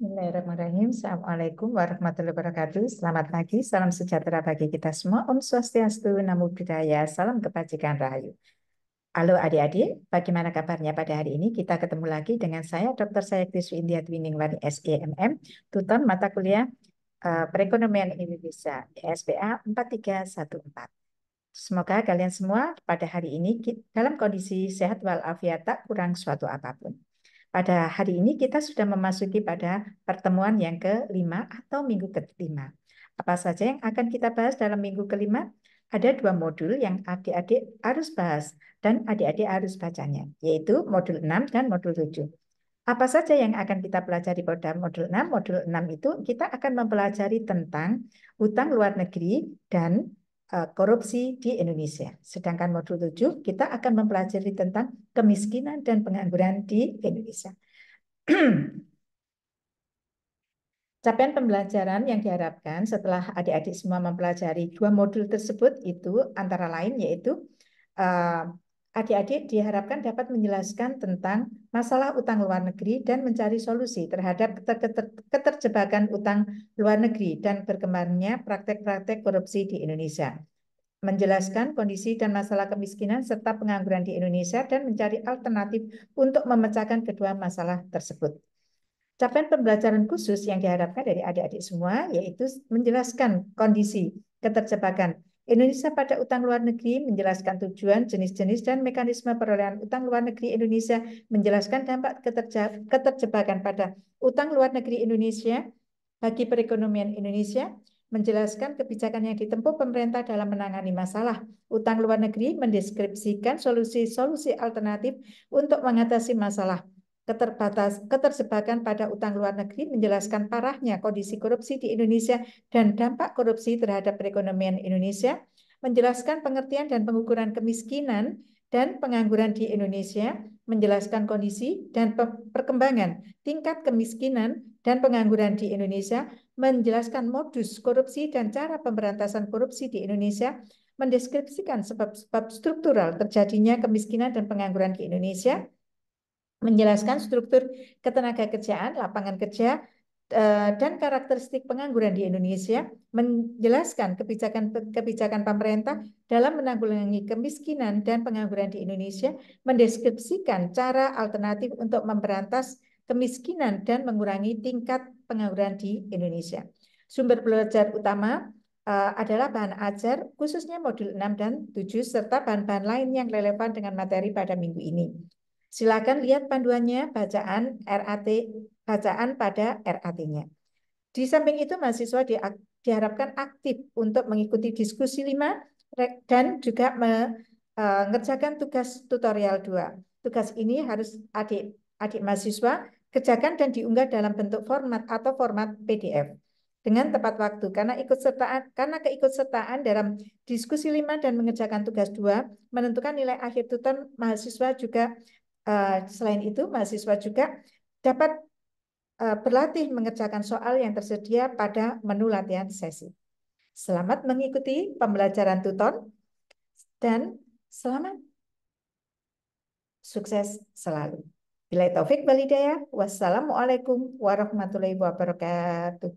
Bismillahirrahmanirrahim. Assalamualaikum warahmatullahi wabarakatuh. Selamat pagi, salam sejahtera bagi kita semua. Om Swastiastu, Namo Buddhaya, salam kebajikan rahayu. Halo adik-adik, bagaimana kabarnya pada hari ini? Kita ketemu lagi dengan saya, Dr. Sayakti Suindia Twiningwani, SEMM, tutor mata kuliah Perekonomian Indonesia, SPA 4314. Semoga kalian semua pada hari ini dalam kondisi sehat walafiat, tak kurang suatu apapun. Pada hari ini kita sudah memasuki pada pertemuan yang kelima atau minggu kelima. Apa saja yang akan kita bahas dalam minggu kelima? Ada dua modul yang adik-adik harus bahas dan adik-adik harus bacanya, yaitu modul 6 dan modul 7. Apa saja yang akan kita pelajari pada modul 6? Modul 6 itu kita akan mempelajari tentang utang luar negeri dan korupsi di Indonesia. Sedangkan modul 7 kita akan mempelajari tentang kemiskinan dan pengangguran di Indonesia. Capaian pembelajaran yang diharapkan setelah adik-adik semua mempelajari dua modul tersebut itu antara lain yaitu adik-adik diharapkan dapat menjelaskan tentang masalah utang luar negeri dan mencari solusi terhadap keterjebakan utang luar negeri dan berkembangnya praktek-praktek korupsi di Indonesia. Menjelaskan kondisi dan masalah kemiskinan serta pengangguran di Indonesia dan mencari alternatif untuk memecahkan kedua masalah tersebut. Capaian pembelajaran khusus yang diharapkan dari adik-adik semua yaitu menjelaskan kondisi keterjebakan Indonesia pada utang luar negeri, menjelaskan tujuan, jenis-jenis, dan mekanisme perolehan utang luar negeri Indonesia, menjelaskan dampak keterjebakan pada utang luar negeri Indonesia bagi perekonomian Indonesia, menjelaskan kebijakan yang ditempuh pemerintah dalam menangani masalah utang luar negeri, mendeskripsikan solusi-solusi alternatif untuk mengatasi masalah keterjebakan pada utang luar negeri, menjelaskan parahnya kondisi korupsi di Indonesia dan dampak korupsi terhadap perekonomian Indonesia, menjelaskan pengertian dan pengukuran kemiskinan dan pengangguran di Indonesia, menjelaskan kondisi dan perkembangan tingkat kemiskinan dan pengangguran di Indonesia, menjelaskan modus korupsi dan cara pemberantasan korupsi di Indonesia, mendeskripsikan sebab-sebab struktural terjadinya kemiskinan dan pengangguran di Indonesia, menjelaskan struktur ketenagakerjaan, lapangan kerja, dan karakteristik pengangguran di Indonesia, menjelaskan kebijakan pemerintah dalam menanggulangi kemiskinan dan pengangguran di Indonesia, mendeskripsikan cara alternatif untuk memberantas kemiskinan dan mengurangi tingkat pengangguran di Indonesia. Sumber belajar utama adalah bahan ajar khususnya modul 6 dan 7 serta bahan-bahan lain yang relevan dengan materi pada minggu ini. Silakan lihat panduannya, bacaan pada RAT-nya. Di samping itu mahasiswa diharapkan aktif untuk mengikuti diskusi 5 dan juga mengerjakan tugas tutorial 2. Tugas ini harus adik mahasiswa kerjakan dan diunggah dalam bentuk format atau format PDF dengan tepat waktu karena keikutsertaan dalam diskusi 5 dan mengerjakan tugas 2 menentukan nilai akhir tutor mahasiswa juga. Selain itu, mahasiswa juga dapat berlatih mengerjakan soal yang tersedia pada menu latihan sesi. Selamat mengikuti pembelajaran tutor dan selamat sukses selalu. Bila taufik wal hidayah, wassalamualaikum warahmatullahi wabarakatuh.